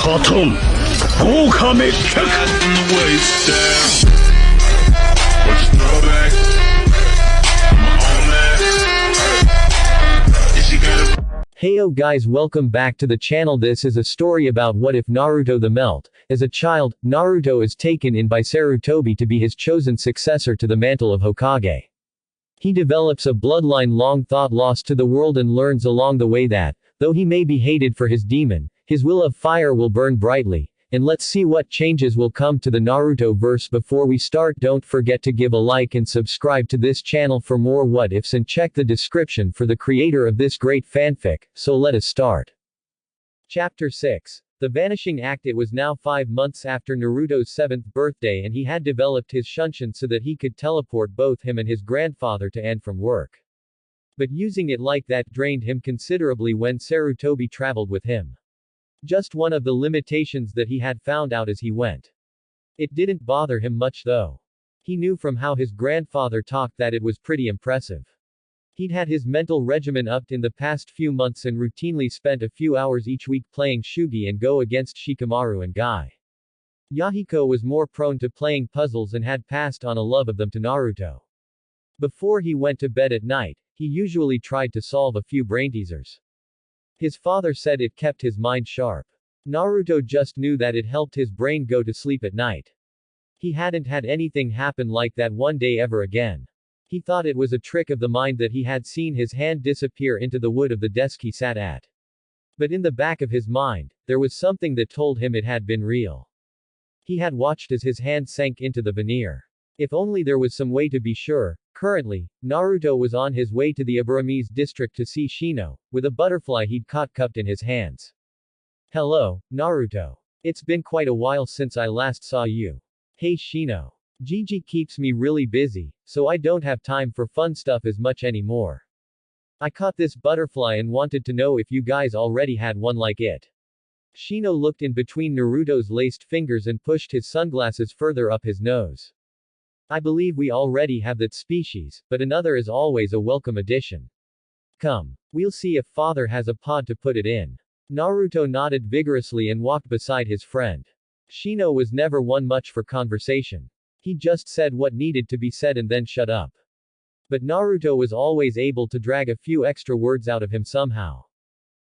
Cotton. 豪華滅却 Heyo guys, welcome back to the channel. This is a story about what if Naruto the Melt. As a child, Naruto is taken in by Sarutobi to be his chosen successor to the mantle of Hokage. He develops a bloodline long thought lost to the world and learns along the way that, though he may be hated for his demon, his will of fire will burn brightly. And let's see what changes will come to the Naruto verse. Before we start, don't forget to give a like and subscribe to this channel for more what ifs, and check the description for the creator of this great fanfic. So let us start. Chapter 6. The Vanishing Act. It was now 5 months after Naruto's 7th birthday, and he had developed his Shunshin so that he could teleport both him and his grandfather to and from work. But using it like that drained him considerably when Sarutobi traveled with him. Just one of the limitations that he had found out as he went. It didn't bother him much though. He knew from how his grandfather talked that it was pretty impressive. He'd had his mental regimen upped in the past few months and routinely spent a few hours each week playing Shugi and Go against Shikamaru and Guy. Yahiko was more prone to playing puzzles and had passed on a love of them to Naruto. Before he went to bed at night, he usually tried to solve a few brainteasers. His father said it kept his mind sharp. Naruto just knew that it helped his brain go to sleep at night. He hadn't had anything happen like that one day ever again. He thought it was a trick of the mind that he had seen his hand disappear into the wood of the desk he sat at. But in the back of his mind, there was something that told him it had been real. He had watched as his hand sank into the veneer. If only there was some way to be sure. Currently, Naruto was on his way to the Aburame district to see Shino, with a butterfly he'd caught cupped in his hands. Hello, Naruto. It's been quite a while since I last saw you. Hey Shino. Gigi keeps me really busy, so I don't have time for fun stuff as much anymore. I caught this butterfly and wanted to know if you guys already had one like it. Shino looked in between Naruto's laced fingers and pushed his sunglasses further up his nose. I believe we already have that species, but another is always a welcome addition. Come. We'll see if father has a pod to put it in. Naruto nodded vigorously and walked beside his friend. Shino was never one much for conversation. He just said what needed to be said and then shut up. But Naruto was always able to drag a few extra words out of him somehow.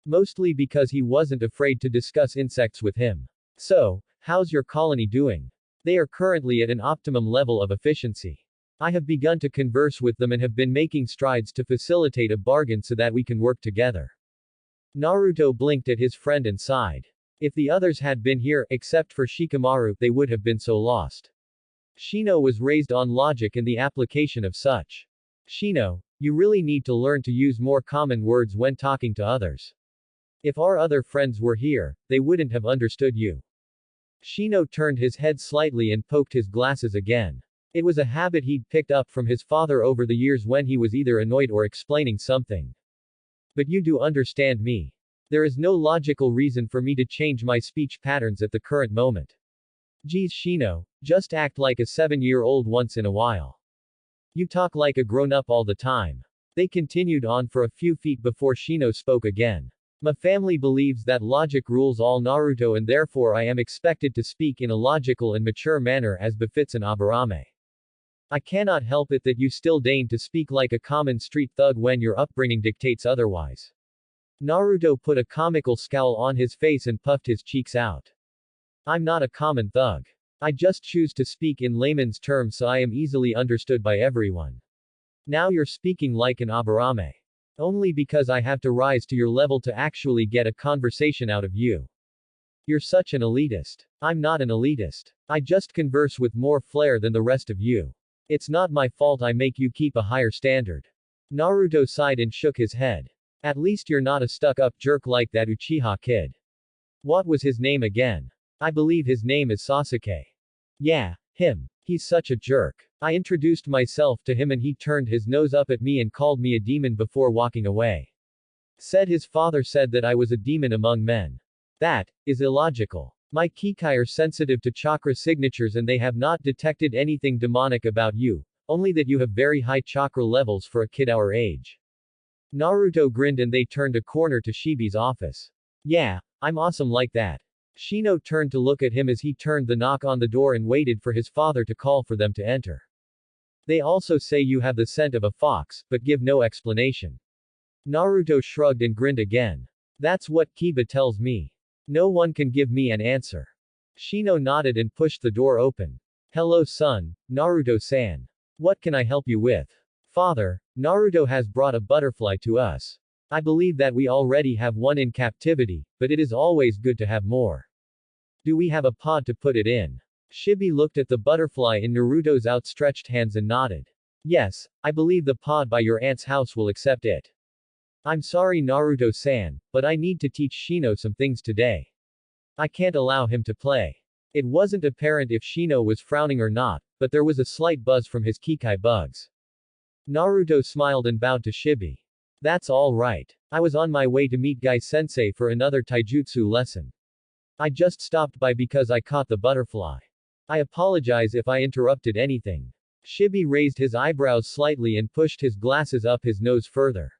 Mostly because he wasn't afraid to discuss insects with him. So, how's your colony doing? They are currently at an optimum level of efficiency. I have begun to converse with them and have been making strides to facilitate a bargain so that we can work together. Naruto blinked at his friend and sighed. If the others had been here, except for Shikamaru, they would have been so lost. Shino was raised on logic and the application of such. Shino, you really need to learn to use more common words when talking to others. If our other friends were here, they wouldn't have understood you. Shino turned his head slightly and poked his glasses again. It was a habit he'd picked up from his father over the years when he was either annoyed or explaining something. But you do understand me. There is no logical reason for me to change my speech patterns at the current moment. Geez Shino, just act like a 7-year-old once in a while. You talk like a grown-up all the time. They continued on for a few feet before Shino spoke again. My family believes that logic rules all Naruto, and therefore I am expected to speak in a logical and mature manner as befits an Aburame. I cannot help it that you still deign to speak like a common street thug when your upbringing dictates otherwise. Naruto put a comical scowl on his face and puffed his cheeks out. I'm not a common thug. I just choose to speak in layman's terms so I am easily understood by everyone. Now you're speaking like an Aburame. Only because I have to rise to your level to actually get a conversation out of you. You're such an elitist. I'm not an elitist. I just converse with more flair than the rest of you. It's not my fault I make you keep a higher standard. Naruto sighed and shook his head. At least you're not a stuck-up jerk like that Uchiha kid. What was his name again? I believe his name is Sasuke. Yeah, him. He's such a jerk. I introduced myself to him and he turned his nose up at me and called me a demon before walking away. Said his father said that I was a demon among men. That is illogical. My Kikai are sensitive to chakra signatures and they have not detected anything demonic about you, only that you have very high chakra levels for a kid our age. Naruto grinned and they turned a corner to Shibi's office. Yeah, I'm awesome like that. Shino turned to look at him as he turned the knock on the door and waited for his father to call for them to enter. They also say you have the scent of a fox, but give no explanation. Naruto shrugged and grinned again. That's what Kiba tells me. No one can give me an answer. Shino nodded and pushed the door open. Hello son, Naruto-san. What can I help you with? Father, Naruto has brought a butterfly to us. I believe that we already have one in captivity, but it is always good to have more. Do we have a pod to put it in? Shibi looked at the butterfly in Naruto's outstretched hands and nodded. Yes, I believe the pod by your aunt's house will accept it. I'm sorry Naruto-san, but I need to teach Shino some things today. I can't allow him to play. It wasn't apparent if Shino was frowning or not, but there was a slight buzz from his Kikai bugs. Naruto smiled and bowed to Shibi. That's all right. I was on my way to meet Gai-sensei for another taijutsu lesson. I just stopped by because I caught the butterfly. I apologize if I interrupted anything. Shibi raised his eyebrows slightly and pushed his glasses up his nose further.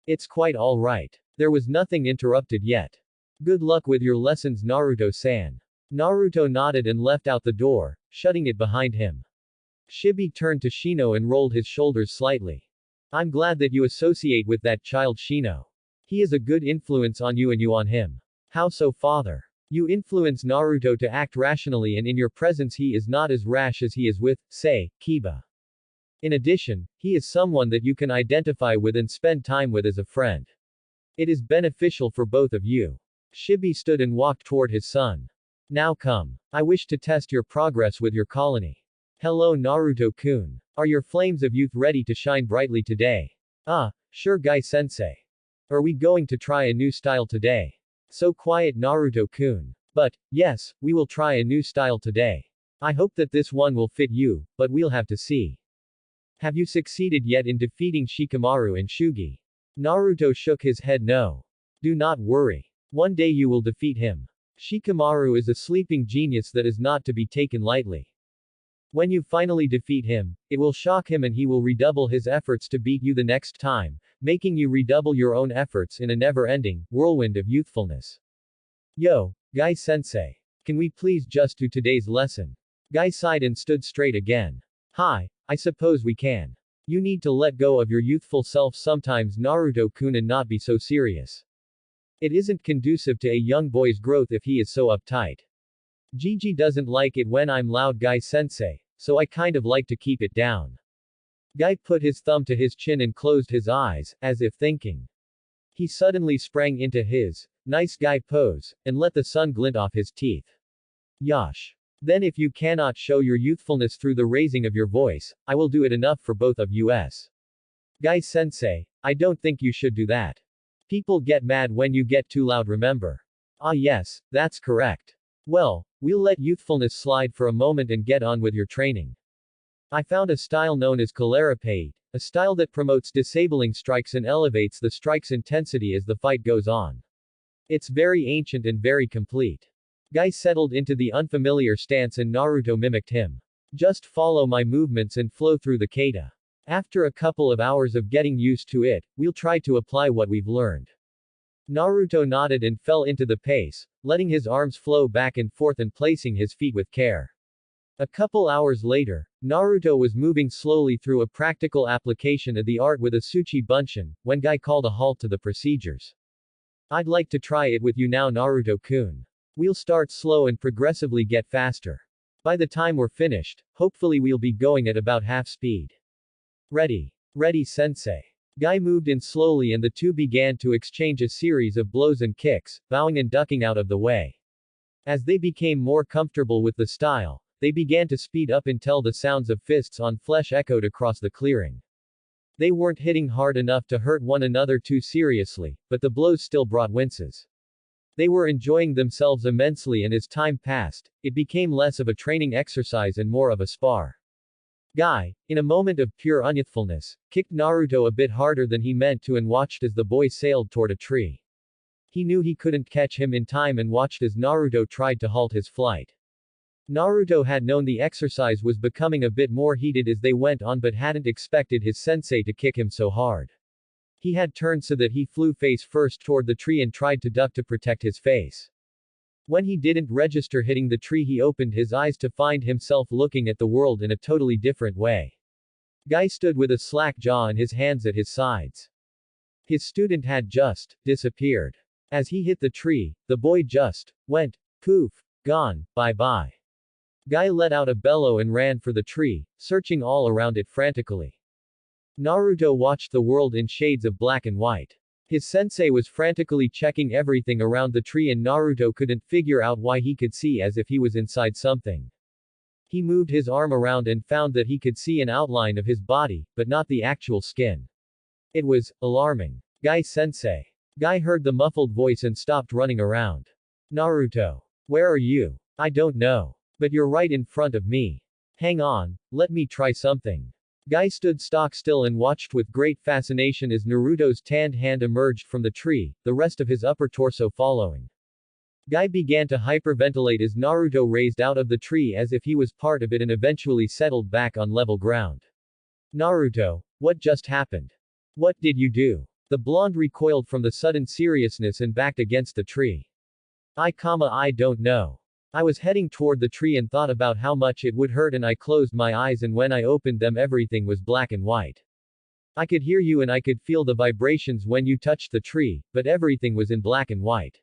It's quite all right. There was nothing interrupted yet. Good luck with your lessons Naruto-san. Naruto nodded and left out the door, shutting it behind him. Shibi turned to Shino and rolled his shoulders slightly. I'm glad that you associate with that child Shino. He is a good influence on you and you on him. How so father? You influence Naruto to act rationally and in your presence he is not as rash as he is with, say, Kiba. In addition, he is someone that you can identify with and spend time with as a friend. It is beneficial for both of you. Shibi stood and walked toward his son. Now come. I wish to test your progress with your colony. Hello Naruto-kun. Are your flames of youth ready to shine brightly today? Sure Gai-sensei. Are we going to try a new style today? So quiet Naruto-kun. But, yes, we will try a new style today. I hope that this one will fit you, but we'll have to see. Have you succeeded yet in defeating Shikamaru and Shugi? Naruto shook his head no. Do not worry. One day you will defeat him. Shikamaru is a sleeping genius that is not to be taken lightly. When you finally defeat him, it will shock him and he will redouble his efforts to beat you the next time, making you redouble your own efforts in a never-ending whirlwind of youthfulness. Yo, Gai-sensei. Can we please just do today's lesson? Gai sighed and stood straight again. Hi, I suppose we can. You need to let go of your youthful self sometimes Naruto-kun and not be so serious. It isn't conducive to a young boy's growth if he is so uptight. Gigi doesn't like it when I'm loud Gai-sensei, so I kind of like to keep it down. Gai put his thumb to his chin and closed his eyes, as if thinking. He suddenly sprang into his nice guy pose, and let the sun glint off his teeth. Yosh. Then if you cannot show your youthfulness through the raising of your voice, I will do it enough for both of us. Gai-sensei, I don't think you should do that. People get mad when you get too loud remember. Ah yes, that's correct. Well, we'll let youthfulness slide for a moment and get on with your training. I found a style known as Kalaripate, a style that promotes disabling strikes and elevates the strike's intensity as the fight goes on. It's very ancient and very complete. Gai settled into the unfamiliar stance and Naruto mimicked him. Just follow my movements and flow through the kata. After a couple of hours of getting used to it, we'll try to apply what we've learned. Naruto nodded and fell into the pace, letting his arms flow back and forth and placing his feet with care. A couple hours later, Naruto was moving slowly through a practical application of the art with a Tsuchi Bunshin, when Gai called a halt to the procedures. I'd like to try it with you now Naruto-kun. We'll start slow and progressively get faster. By the time we're finished, hopefully we'll be going at about half speed. Ready. Ready sensei. Gai moved in slowly and the two began to exchange a series of blows and kicks, bowing and ducking out of the way. As they became more comfortable with the style, they began to speed up until the sounds of fists on flesh echoed across the clearing. They weren't hitting hard enough to hurt one another too seriously, but the blows still brought winces. They were enjoying themselves immensely and as time passed, it became less of a training exercise and more of a spar. Gai, in a moment of pure unyouthfulness, kicked Naruto a bit harder than he meant to and watched as the boy sailed toward a tree. He knew he couldn't catch him in time and watched as Naruto tried to halt his flight. Naruto had known the exercise was becoming a bit more heated as they went on but hadn't expected his sensei to kick him so hard. He had turned so that he flew face first toward the tree and tried to duck to protect his face. When he didn't register hitting the tree, he opened his eyes to find himself looking at the world in a totally different way. Guy stood with a slack jaw and his hands at his sides. His student had just disappeared. As he hit the tree, the boy just went poof, gone, bye-bye. Guy let out a bellow and ran for the tree, searching all around it frantically. Naruto watched the world in shades of black and white. His sensei was frantically checking everything around the tree and Naruto couldn't figure out why he could see as if he was inside something. He moved his arm around and found that he could see an outline of his body, but not the actual skin. It was alarming. Guy-sensei. Guy heard the muffled voice and stopped running around. Naruto. Where are you? I don't know. But you're right in front of me. Hang on, let me try something. Guy stood stock still and watched with great fascination as Naruto's tanned hand emerged from the tree, the rest of his upper torso following. Guy began to hyperventilate as Naruto raised out of the tree as if he was part of it and eventually settled back on level ground. Naruto, what just happened? What did you do? The blonde recoiled from the sudden seriousness and backed against the tree. I don't know. I was heading toward the tree and thought about how much it would hurt and I closed my eyes and when I opened them everything was black and white. I could hear you and I could feel the vibrations when you touched the tree, but everything was in black and white.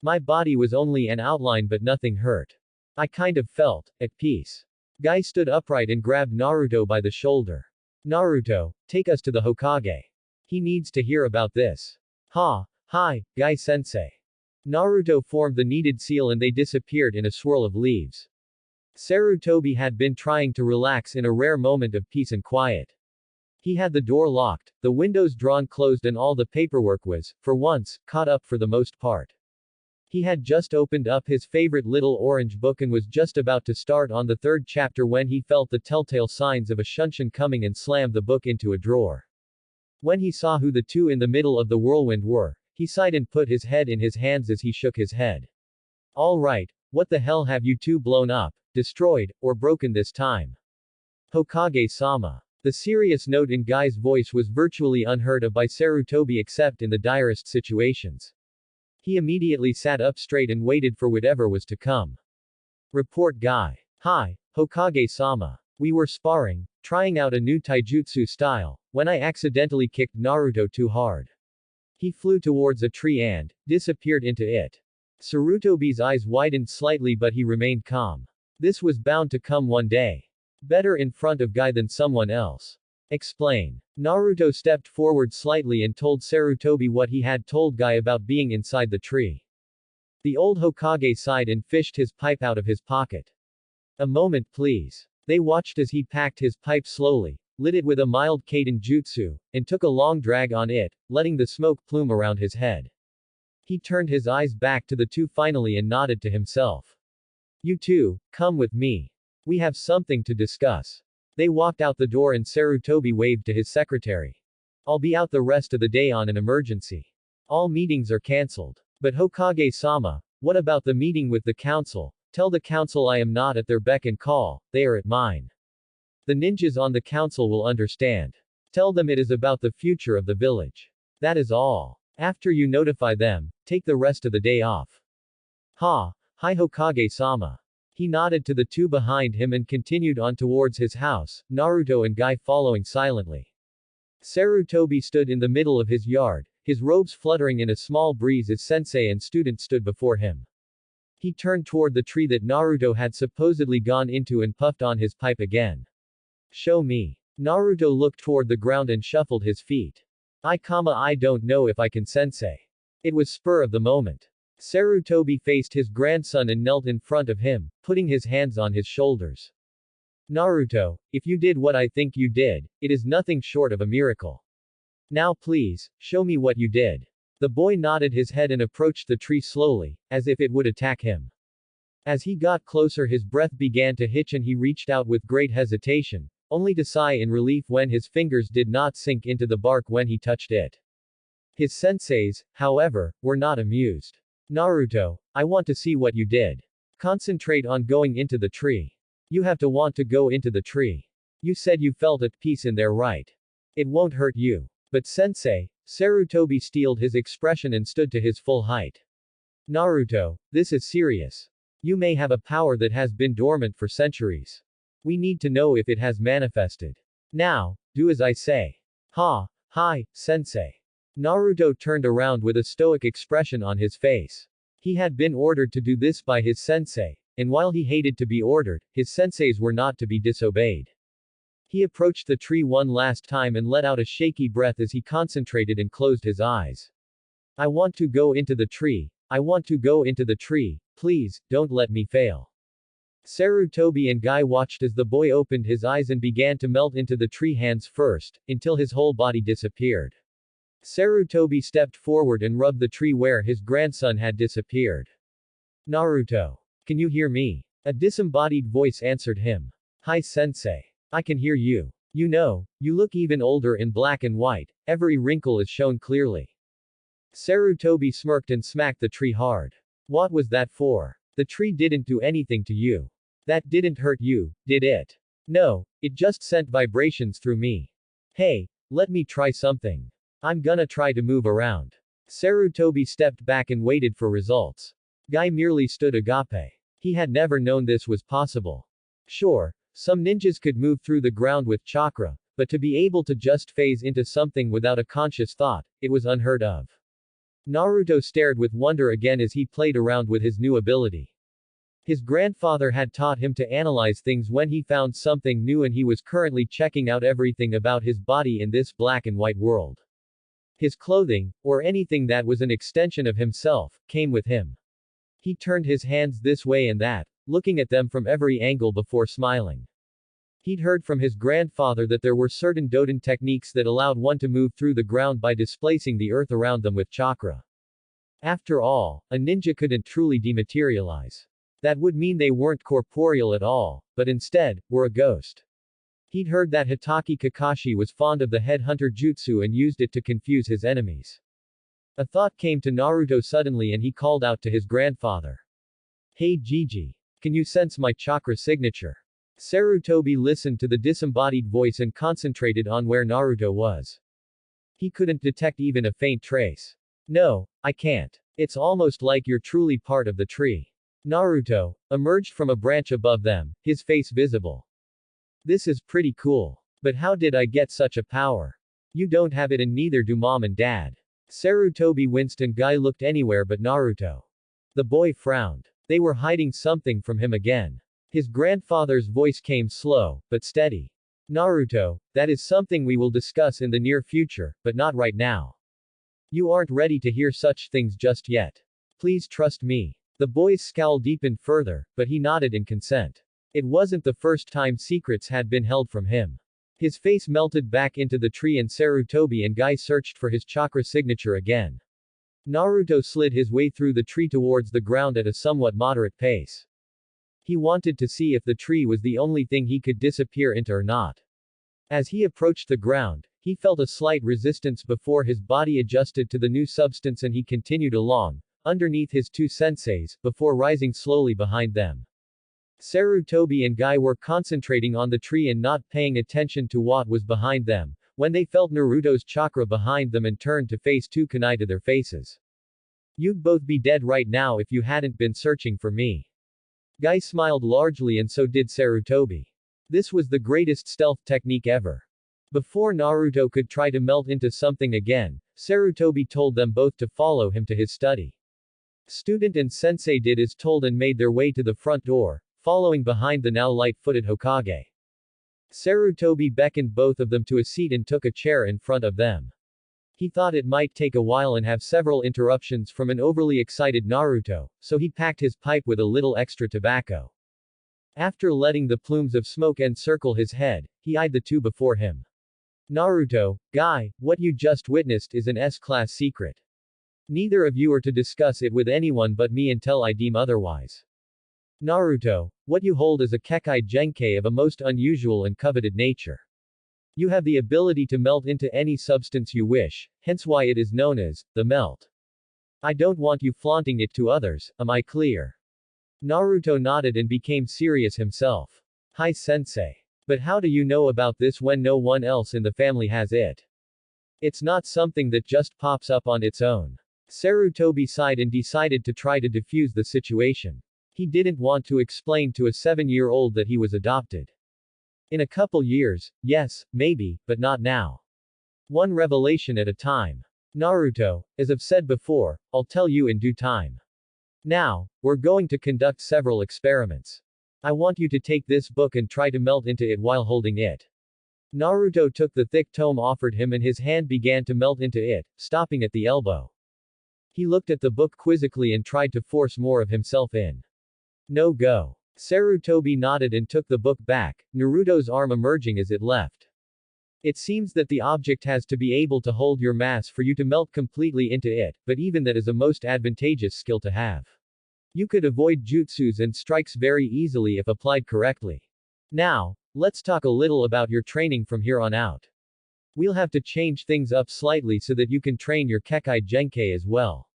My body was only an outline but nothing hurt. I kind of felt at peace. Guy stood upright and grabbed Naruto by the shoulder. Naruto, take us to the Hokage. He needs to hear about this. Hi, Guy-sensei. Naruto formed the needed seal and they disappeared in a swirl of leaves. Sarutobi had been trying to relax in a rare moment of peace and quiet. He had the door locked, the windows drawn closed and all the paperwork was, for once, caught up for the most part. He had just opened up his favorite little orange book and was just about to start on the third chapter when he felt the telltale signs of a shunshin coming and slammed the book into a drawer. When he saw who the two in the middle of the whirlwind were, he sighed and put his head in his hands as he shook his head. All right, what the hell have you two blown up, destroyed, or broken this time? Hokage-sama. The serious note in Guy's voice was virtually unheard of by Sarutobi except in the direst situations. He immediately sat up straight and waited for whatever was to come. Report Guy. Hi, Hokage-sama. We were sparring, trying out a new taijutsu style, when I accidentally kicked Naruto too hard. He flew towards a tree and disappeared into it. Sarutobi's eyes widened slightly but he remained calm. This was bound to come one day. Better in front of Guy than someone else. Explain. Naruto stepped forward slightly and told Sarutobi what he had told Guy about being inside the tree. The old Hokage sighed and fished his pipe out of his pocket. A moment please. They watched as he packed his pipe slowly, lit it with a mild Kaden jutsu, and took a long drag on it, letting the smoke plume around his head. He turned his eyes back to the two finally and nodded to himself. You two, come with me. We have something to discuss. They walked out the door and Sarutobi waved to his secretary. I'll be out the rest of the day on an emergency. All meetings are cancelled. But Hokage-sama, what about the meeting with the council? Tell the council I am not at their beck and call, they are at mine. The ninjas on the council will understand. Tell them it is about the future of the village. That is all. After you notify them, take the rest of the day off. Hi Hokage-sama. He nodded to the two behind him and continued on towards his house, Naruto and Guy following silently. Sarutobi stood in the middle of his yard, his robes fluttering in a small breeze as sensei and student stood before him. He turned toward the tree that Naruto had supposedly gone into and puffed on his pipe again. Show me. Naruto looked toward the ground and shuffled his feet. I don't know if I can sensei. It was spur of the moment. Sarutobi faced his grandson and knelt in front of him, putting his hands on his shoulders. Naruto, if you did what I think you did, it is nothing short of a miracle. Now please, show me what you did. The boy nodded his head and approached the tree slowly, as if it would attack him. As he got closer his breath began to hitch and he reached out with great hesitation, only to sigh in relief when his fingers did not sink into the bark when he touched it. His senseis, however, were not amused. Naruto, I want to see what you did. Concentrate on going into the tree. You have to want to go into the tree. You said you felt at peace in there, right? It won't hurt you. But sensei, Sarutobi steeled his expression and stood to his full height. Naruto, this is serious. You may have a power that has been dormant for centuries. We need to know if it has manifested. Now, do as I say. Hi, sensei. Naruto turned around with a stoic expression on his face. He had been ordered to do this by his sensei, and while he hated to be ordered, his senseis were not to be disobeyed. He approached the tree one last time and let out a shaky breath as he concentrated and closed his eyes. I want to go into the tree. I want to go into the tree. Please, don't let me fail. Sarutobi and Guy watched as the boy opened his eyes and began to melt into the tree hands first, until his whole body disappeared. Sarutobi stepped forward and rubbed the tree where his grandson had disappeared. Naruto. Can you hear me? A disembodied voice answered him. Hi sensei. I can hear you. You know, you look even older in black and white, every wrinkle is shown clearly. Sarutobi smirked and smacked the tree hard. What was that for? The tree didn't do anything to you. That didn't hurt you, did it? No, it just sent vibrations through me. Hey, let me try something. I'm gonna try to move around. Sarutobi stepped back and waited for results. Guy merely stood agape. He had never known this was possible. Sure, some ninjas could move through the ground with chakra, but to be able to just phase into something without a conscious thought, it was unheard of. Naruto stared with wonder again as he played around with his new ability. His grandfather had taught him to analyze things when he found something new, and he was currently checking out everything about his body in this black and white world. His clothing, or anything that was an extension of himself, came with him. He turned his hands this way and that, looking at them from every angle before smiling. He'd heard from his grandfather that there were certain Doden techniques that allowed one to move through the ground by displacing the earth around them with chakra. After all, a ninja couldn't truly dematerialize. That would mean they weren't corporeal at all, but instead, were a ghost. He'd heard that Hitaki Kakashi was fond of the headhunter jutsu and used it to confuse his enemies. A thought came to Naruto suddenly and he called out to his grandfather. Hey Gigi. Can you sense my chakra signature? Sarutobi listened to the disembodied voice and concentrated on where Naruto was. He couldn't detect even a faint trace. No, I can't. It's almost like you're truly part of the tree. Naruto emerged from a branch above them, his face visible. This is pretty cool. But how did I get such a power? You don't have it and neither do mom and dad. Sarutobi winced and Guy looked anywhere but Naruto. The boy frowned. They were hiding something from him again. His grandfather's voice came slow, but steady. Naruto, that is something we will discuss in the near future, but not right now. You aren't ready to hear such things just yet. Please trust me. The boy's scowl deepened further, but he nodded in consent. It wasn't the first time secrets had been held from him. His face melted back into the tree and Sarutobi and Guy searched for his chakra signature again. Naruto slid his way through the tree towards the ground at a somewhat moderate pace. He wanted to see if the tree was the only thing he could disappear into or not. As he approached the ground, he felt a slight resistance before his body adjusted to the new substance and he continued along, underneath his two senseis, before rising slowly behind them. Sarutobi and Guy were concentrating on the tree and not paying attention to what was behind them, when they felt Naruto's chakra behind them and turned to face two kunai to their faces. You'd both be dead right now if you hadn't been searching for me. Guy smiled largely and so did Sarutobi. This was the greatest stealth technique ever. Before Naruto could try to melt into something again, Sarutobi told them both to follow him to his study. Student and sensei did as told and made their way to the front door, following behind the now light-footed Hokage. Sarutobi beckoned both of them to a seat and took a chair in front of them. He thought it might take a while and have several interruptions from an overly excited Naruto, so he packed his pipe with a little extra tobacco. After letting the plumes of smoke encircle his head, he eyed the two before him. Naruto, Guy, what you just witnessed is an S-class secret. Neither of you are to discuss it with anyone but me until I deem otherwise. Naruto, what you hold is a Kekkei Genkei of a most unusual and coveted nature. You have the ability to melt into any substance you wish, hence why it is known as the melt. I don't want you flaunting it to others, am I clear? Naruto nodded and became serious himself. Hi sensei. But how do you know about this when no one else in the family has it? It's not something that just pops up on its own. Sarutobi sighed and decided to try to defuse the situation. He didn't want to explain to a 7-year-old that he was adopted. In a couple years, yes, maybe, but not now. One revelation at a time. Naruto, as I've said before, I'll tell you in due time. Now, we're going to conduct several experiments. I want you to take this book and try to melt into it while holding it. Naruto took the thick tome offered him and his hand began to melt into it, stopping at the elbow. He looked at the book quizzically and tried to force more of himself in. No go. Sarutobi nodded and took the book back, Naruto's arm emerging as it left. It seems that the object has to be able to hold your mass for you to melt completely into it, but even that is a most advantageous skill to have. You could avoid jutsus and strikes very easily if applied correctly. Now, let's talk a little about your training from here on out. We'll have to change things up slightly so that you can train your Kekkei Genkai as well.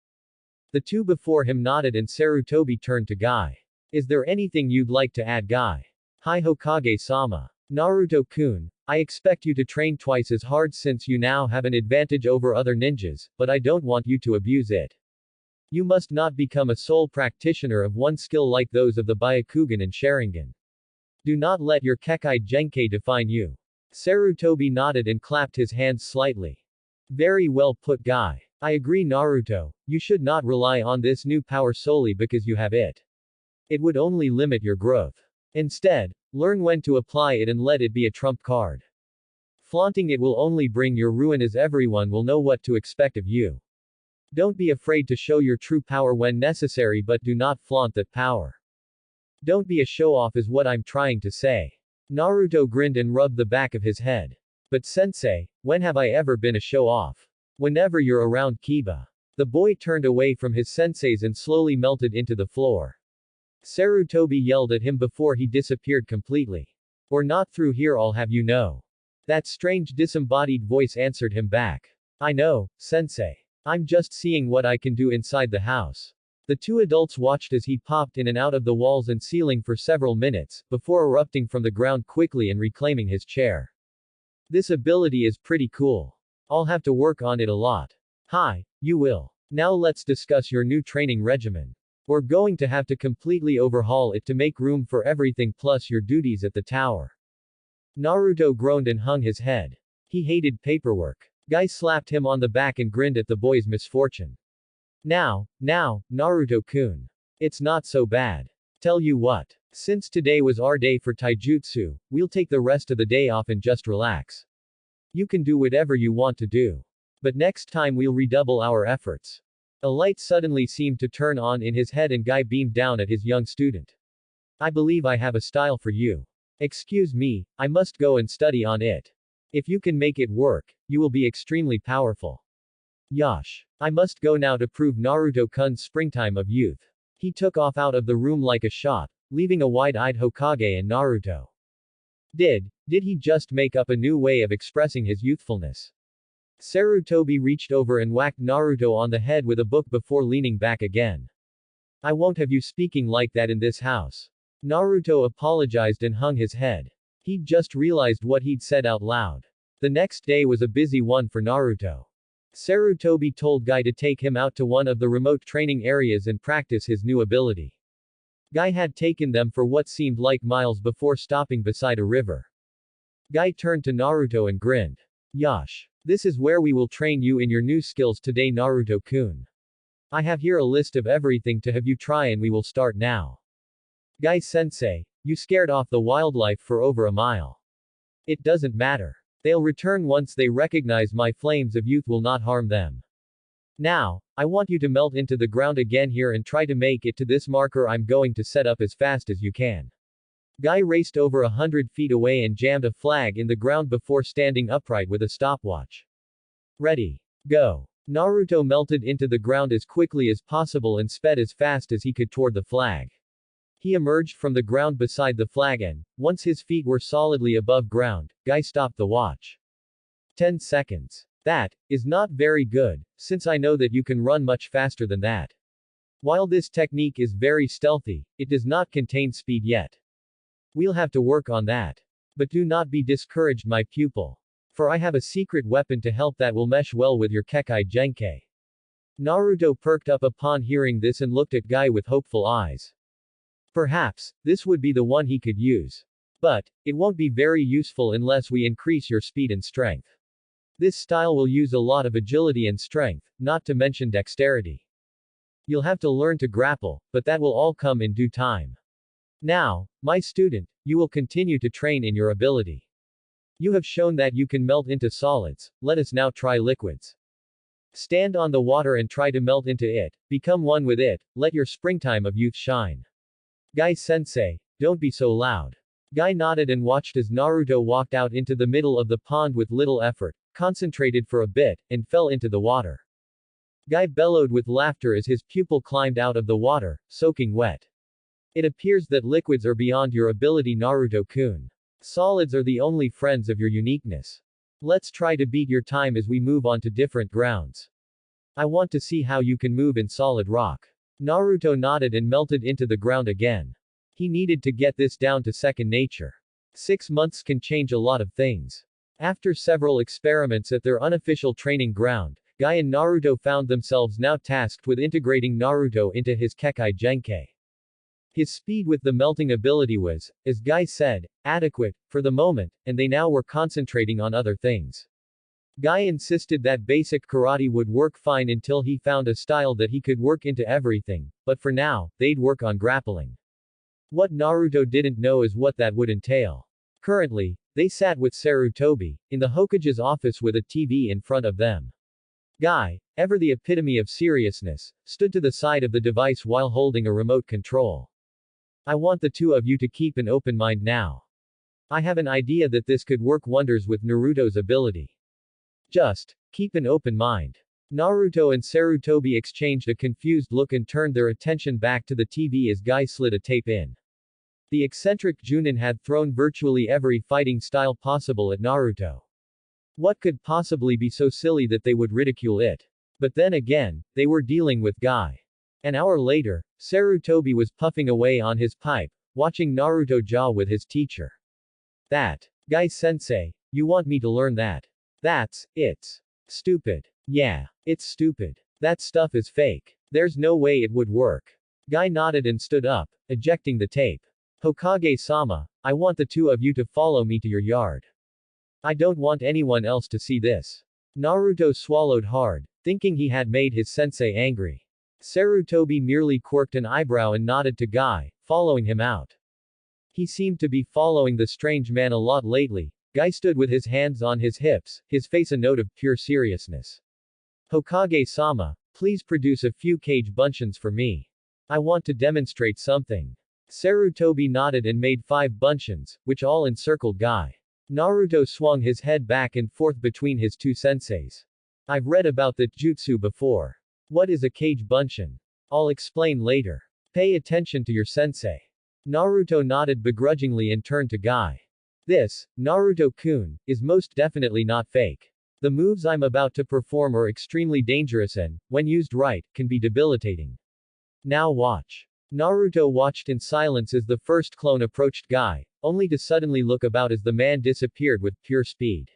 The two before him nodded and Sarutobi turned to Guy. Is there anything you'd like to add, Guy? Hi Hokage-sama. Naruto-kun, I expect you to train twice as hard since you now have an advantage over other ninjas, but I don't want you to abuse it. You must not become a sole practitioner of one skill like those of the Byakugan and Sharingan. Do not let your Kekkei Genkai define you. Sarutobi nodded and clapped his hands slightly. Very well put, Guy. I agree, Naruto. You should not rely on this new power solely because you have it. It would only limit your growth. Instead, learn when to apply it and let it be a trump card. Flaunting it will only bring your ruin as everyone will know what to expect of you. Don't be afraid to show your true power when necessary, but do not flaunt that power. Don't be a show-off is what I'm trying to say. Naruto grinned and rubbed the back of his head. But sensei, when have I ever been a show-off? Whenever you're around Kiba. The boy turned away from his senseis and slowly melted into the floor. Sarutobi yelled at him before he disappeared completely. Or not through here, I'll have you know. That strange disembodied voice answered him back. I know, sensei. I'm just seeing what I can do inside the house. The two adults watched as he popped in and out of the walls and ceiling for several minutes, before erupting from the ground quickly and reclaiming his chair. This ability is pretty cool. I'll have to work on it a lot. Hi, you will. Now let's discuss your new training regimen. We're going to have to completely overhaul it to make room for everything plus your duties at the tower. Naruto groaned and hung his head. He hated paperwork. Guy slapped him on the back and grinned at the boy's misfortune. Now, Naruto-kun. It's not so bad. Tell you what. Since today was our day for taijutsu, we'll take the rest of the day off and just relax. You can do whatever you want to do. But next time we'll redouble our efforts. A light suddenly seemed to turn on in his head and Guy beamed down at his young student. I believe I have a style for you. Excuse me, I must go and study on it. If you can make it work, you will be extremely powerful. Yosh. I must go now to prove Naruto-kun's springtime of youth. He took off out of the room like a shot, leaving a wide-eyed Hokage and Naruto. Did he just make up a new way of expressing his youthfulness? Sarutobi reached over and whacked Naruto on the head with a book before leaning back again. I won't have you speaking like that in this house. Naruto apologized and hung his head. He'd just realized what he'd said out loud. The next day was a busy one for Naruto. Sarutobi told Guy to take him out to one of the remote training areas and practice his new ability. Guy had taken them for what seemed like miles before stopping beside a river. Guy turned to Naruto and grinned. Yosh. This is where we will train you in your new skills today, Naruto-kun. I have here a list of everything to have you try and we will start now. Guy-sensei, you scared off the wildlife for over a mile. It doesn't matter. They'll return once they recognize my flames of youth will not harm them. Now, I want you to melt into the ground again here and try to make it to this marker I'm going to set up as fast as you can. Guy raced over 100 feet away and jammed a flag in the ground before standing upright with a stopwatch. Ready. Go. Naruto melted into the ground as quickly as possible and sped as fast as he could toward the flag. He emerged from the ground beside the flag and, once his feet were solidly above ground, Guy stopped the watch. 10 seconds. That is not very good, since I know that you can run much faster than that. While this technique is very stealthy, it does not contain speed yet. We'll have to work on that. But do not be discouraged, my pupil. For I have a secret weapon to help that will mesh well with your Kekkei Genkai. Naruto perked up upon hearing this and looked at Guy with hopeful eyes. Perhaps, this would be the one he could use. But, it won't be very useful unless we increase your speed and strength. This style will use a lot of agility and strength, not to mention dexterity. You'll have to learn to grapple, but that will all come in due time. Now, my student, you will continue to train in your ability. You have shown that you can melt into solids, let us now try liquids. Stand on the water and try to melt into it, become one with it, let your springtime of youth shine. Guy-sensei, don't be so loud. Guy nodded and watched as Naruto walked out into the middle of the pond with little effort, concentrated for a bit, and fell into the water. Guy bellowed with laughter as his pupil climbed out of the water, soaking wet. It appears that liquids are beyond your ability, Naruto-kun. Solids are the only friends of your uniqueness. Let's try to beat your time as we move on to different grounds. I want to see how you can move in solid rock. Naruto nodded and melted into the ground again. He needed to get this down to second nature. 6 months can change a lot of things. After several experiments at their unofficial training ground, Guy and Naruto found themselves now tasked with integrating Naruto into his Kekkei Genkai. His speed with the melting ability was, as Guy said, adequate, for the moment, and they now were concentrating on other things. Guy insisted that basic karate would work fine until he found a style that he could work into everything, but for now, they'd work on grappling. What Naruto didn't know is what that would entail. Currently, they sat with Sarutobi, in the Hokage's office with a TV in front of them. Guy, ever the epitome of seriousness, stood to the side of the device while holding a remote control. I want the two of you to keep an open mind now. I have an idea that this could work wonders with Naruto's ability. Just, keep an open mind. Naruto and Sarutobi exchanged a confused look and turned their attention back to the TV as Guy slid a tape in. The eccentric Junin had thrown virtually every fighting style possible at Naruto. What could possibly be so silly that they would ridicule it? But then again, they were dealing with Guy. An hour later, Sarutobi was puffing away on his pipe, watching Naruto jaw with his teacher. That. Guy-sensei, you want me to learn that? It's stupid. Yeah, it's stupid. That stuff is fake. There's no way it would work. Guy nodded and stood up, ejecting the tape. Hokage-sama, I want the two of you to follow me to your yard. I don't want anyone else to see this. Naruto swallowed hard, thinking he had made his sensei angry. Sarutobi merely quirked an eyebrow and nodded to Guy, following him out. He seemed to be following the strange man a lot lately. Guy stood with his hands on his hips, his face a note of pure seriousness. Hokage-sama, please produce a few cage bunchins for me. I want to demonstrate something. Sarutobi nodded and made 5 bunchins, which all encircled Guy. Naruto swung his head back and forth between his two senseis. I've read about that jutsu before. What is a cage bunshin? I'll explain later. Pay attention to your sensei. Naruto nodded begrudgingly and turned to Guy. This, Naruto-kun, is most definitely not fake. The moves I'm about to perform are extremely dangerous and, when used right, can be debilitating. Now watch. Naruto watched in silence as the first clone approached Guy, only to suddenly look about as the man disappeared with pure speed.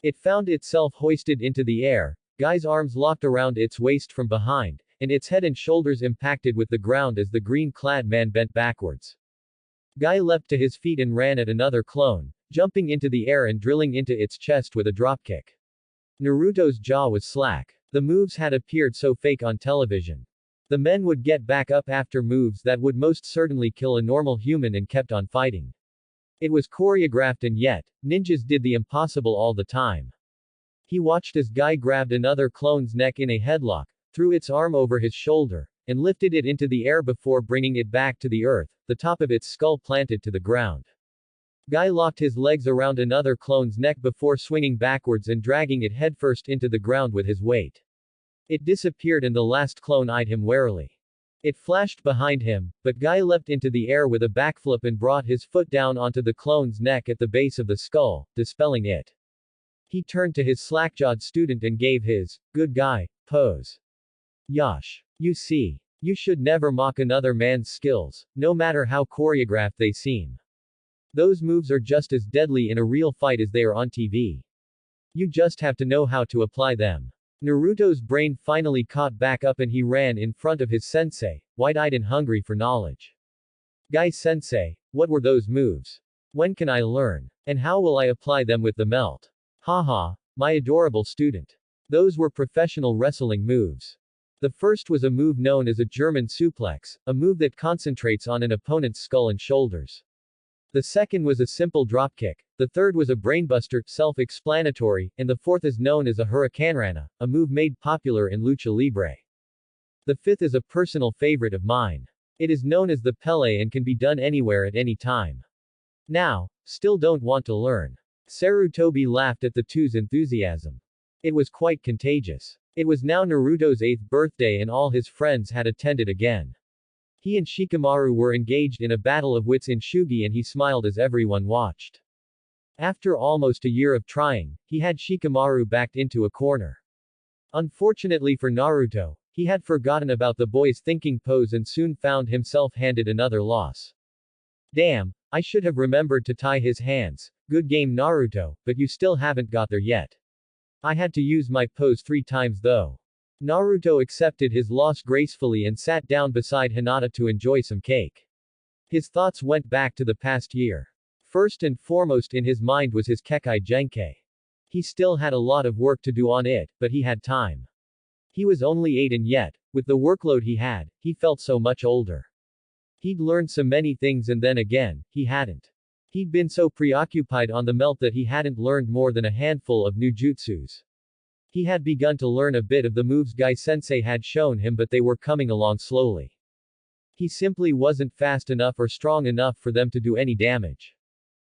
It found itself hoisted into the air, Guy's arms locked around its waist from behind, and its head and shoulders impacted with the ground as the green-clad man bent backwards. Guy leapt to his feet and ran at another clone, jumping into the air and drilling into its chest with a dropkick. Naruto's jaw was slack. The moves had appeared so fake on television. The men would get back up after moves that would most certainly kill a normal human and kept on fighting. It was choreographed and yet, ninjas did the impossible all the time. He watched as Guy grabbed another clone's neck in a headlock, threw its arm over his shoulder, and lifted it into the air before bringing it back to the earth, the top of its skull planted to the ground. Guy locked his legs around another clone's neck before swinging backwards and dragging it headfirst into the ground with his weight. It disappeared and the last clone eyed him warily. It flashed behind him, but Guy leapt into the air with a backflip and brought his foot down onto the clone's neck at the base of the skull, dispelling it. He turned to his slack-jawed student and gave his, good guy, pose. Yosh. You see. You should never mock another man's skills, no matter how choreographed they seem. Those moves are just as deadly in a real fight as they are on TV. You just have to know how to apply them. Naruto's brain finally caught back up and he ran in front of his sensei, wide-eyed and hungry for knowledge. Sensei, what were those moves? When can I learn? And how will I apply them with the melt? Haha, my adorable student. Those were professional wrestling moves. The first was a move known as a German suplex, a move that concentrates on an opponent's skull and shoulders. The second was a simple dropkick, the third was a brainbuster, self-explanatory, and the fourth is known as a hurricanrana, a move made popular in lucha libre. The fifth is a personal favorite of mine. It is known as the Pele and can be done anywhere at any time. Now, still don't want to learn. Sarutobi laughed at the two's enthusiasm. It was quite contagious. It was now Naruto's 8th birthday and all his friends had attended again. He and Shikamaru were engaged in a battle of wits in Shugi and he smiled as everyone watched. After almost a year of trying, he had Shikamaru backed into a corner. Unfortunately for Naruto, he had forgotten about the boy's thinking pose and soon found himself handed another loss. Damn, I should have remembered to tie his hands. Good game Naruto, but you still haven't got there yet. I had to use my pose 3 times though. Naruto accepted his loss gracefully and sat down beside Hinata to enjoy some cake. His thoughts went back to the past year. First and foremost in his mind was his Kekkei Genkei. He still had a lot of work to do on it, but he had time. He was only 8 and yet, with the workload he had, he felt so much older. He'd learned so many things and then again, he hadn't. He'd been so preoccupied on the melt that he hadn't learned more than a handful of new jutsus. He had begun to learn a bit of the moves Gai-sensei had shown him but they were coming along slowly. He simply wasn't fast enough or strong enough for them to do any damage.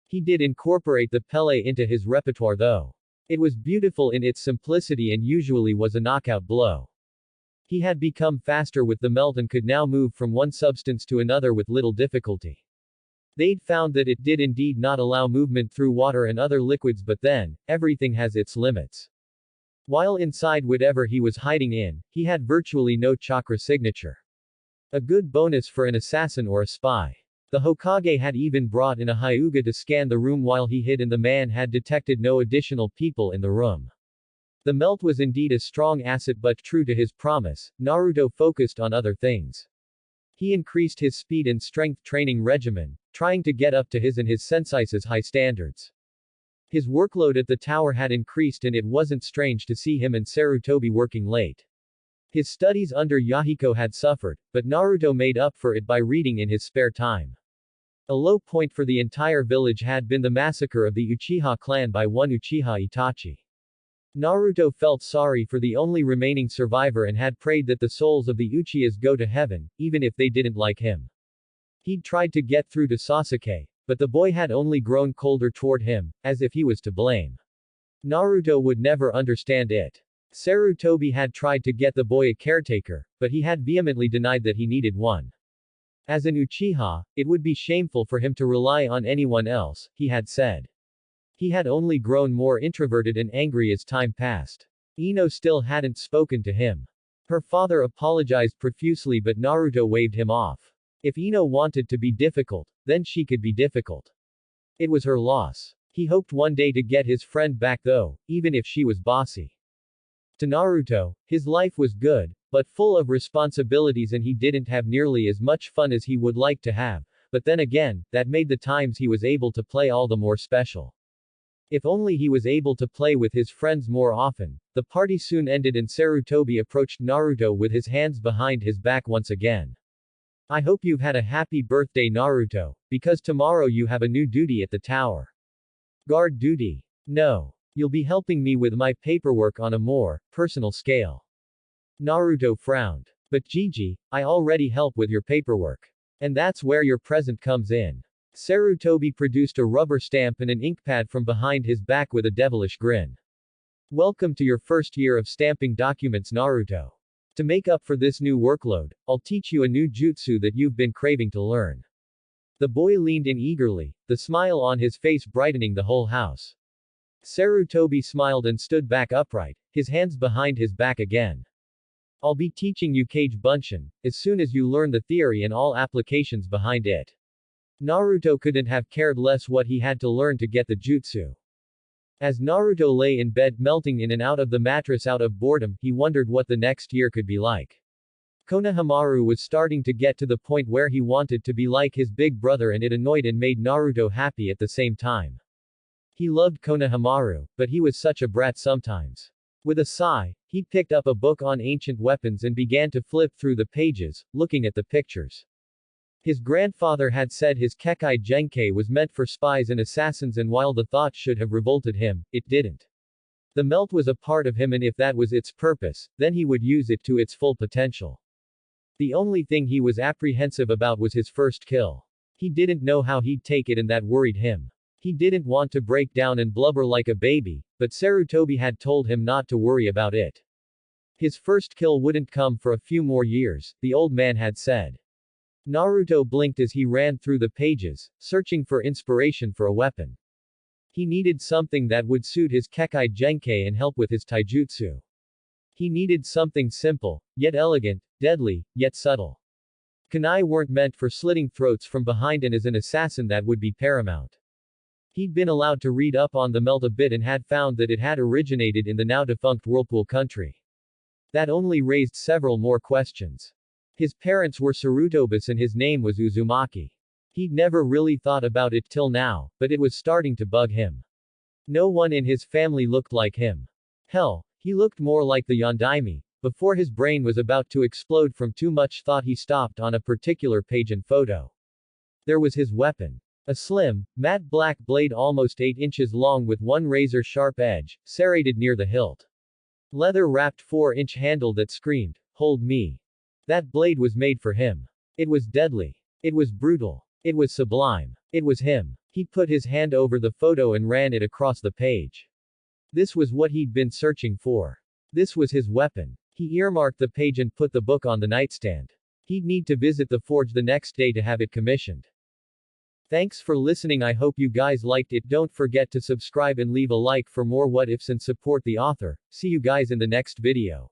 He did incorporate the Pele into his repertoire though. It was beautiful in its simplicity and usually was a knockout blow. He had become faster with the melt and could now move from one substance to another with little difficulty. They'd found that it did indeed not allow movement through water and other liquids but then, everything has its limits. While inside whatever he was hiding in, he had virtually no chakra signature. A good bonus for an assassin or a spy. The Hokage had even brought in a Hyuga to scan the room while he hid and the man had detected no additional people in the room. The melt was indeed a strong asset but true to his promise, Naruto focused on other things. He increased his speed and strength training regimen, trying to get up to his and his sensei's high standards. His workload at the tower had increased and it wasn't strange to see him and Sarutobi working late. His studies under Yahiko had suffered, but Naruto made up for it by reading in his spare time. A low point for the entire village had been the massacre of the Uchiha clan by one Uchiha Itachi. Naruto felt sorry for the only remaining survivor and had prayed that the souls of the Uchihas go to heaven, even if they didn't like him. He'd tried to get through to Sasuke, but the boy had only grown colder toward him, as if he was to blame. Naruto would never understand it. Sarutobi had tried to get the boy a caretaker, but he had vehemently denied that he needed one. As an Uchiha, it would be shameful for him to rely on anyone else, he had said. He had only grown more introverted and angry as time passed. Ino still hadn't spoken to him. Her father apologized profusely but Naruto waved him off. If Ino wanted to be difficult, then she could be difficult. It was her loss. He hoped one day to get his friend back though, even if she was bossy. To Naruto, his life was good, but full of responsibilities and he didn't have nearly as much fun as he would like to have, but then again, that made the times he was able to play all the more special. If only he was able to play with his friends more often. The party soon ended and Sarutobi approached Naruto with his hands behind his back once again. I hope you've had a happy birthday Naruto, because tomorrow you have a new duty at the tower. Guard duty. No. You'll be helping me with my paperwork on a more personal scale. Naruto frowned. But Gigi, I already help with your paperwork. And that's where your present comes in. Sarutobi produced a rubber stamp and an ink pad from behind his back with a devilish grin. Welcome to your first year of stamping documents Naruto. To make up for this new workload, I'll teach you a new jutsu that you've been craving to learn. The boy leaned in eagerly, the smile on his face brightening the whole house. Sarutobi smiled and stood back upright, his hands behind his back again. I'll be teaching you Kage Bunshin, as soon as you learn the theory and all applications behind it. Naruto couldn't have cared less what he had to learn to get the jutsu. As Naruto lay in bed melting in and out of the mattress out of boredom, he wondered what the next year could be like. Konohamaru was starting to get to the point where he wanted to be like his big brother, and it annoyed and made Naruto happy at the same time. He loved Konohamaru, but he was such a brat sometimes. With a sigh, he picked up a book on ancient weapons and began to flip through the pages, looking at the pictures. His grandfather had said his Kekkei Genkai was meant for spies and assassins, and while the thought should have revolted him, it didn't. The melt was a part of him, and if that was its purpose, then he would use it to its full potential. The only thing he was apprehensive about was his first kill. He didn't know how he'd take it, and that worried him. He didn't want to break down and blubber like a baby, but Sarutobi had told him not to worry about it. His first kill wouldn't come for a few more years, the old man had said. Naruto blinked as he ran through the pages, searching for inspiration for a weapon. He needed something that would suit his Kekkei Genkai and help with his taijutsu. He needed something simple, yet elegant, deadly, yet subtle. Kunai weren't meant for slitting throats from behind, and as an assassin that would be paramount. He'd been allowed to read up on the melt a bit and had found that it had originated in the now-defunct Whirlpool country. That only raised several more questions. His parents were Sarutobis and his name was Uzumaki. He'd never really thought about it till now, but it was starting to bug him. No one in his family looked like him. Hell, he looked more like the Yondaime. Before his brain was about to explode from too much thought, he stopped on a particular page and photo. There was his weapon. A slim, matte black blade almost 8 inches long with one razor-sharp edge, serrated near the hilt. Leather-wrapped 4-inch handle that screamed, "Hold me." That blade was made for him. It was deadly. It was brutal. It was sublime. It was him. He put his hand over the photo and ran it across the page. This was what he'd been searching for. This was his weapon. He earmarked the page and put the book on the nightstand. He'd need to visit the forge the next day to have it commissioned. Thanks for listening. I hope you guys liked it. Don't forget to subscribe and leave a like for more what ifs and support the author. See you guys in the next video.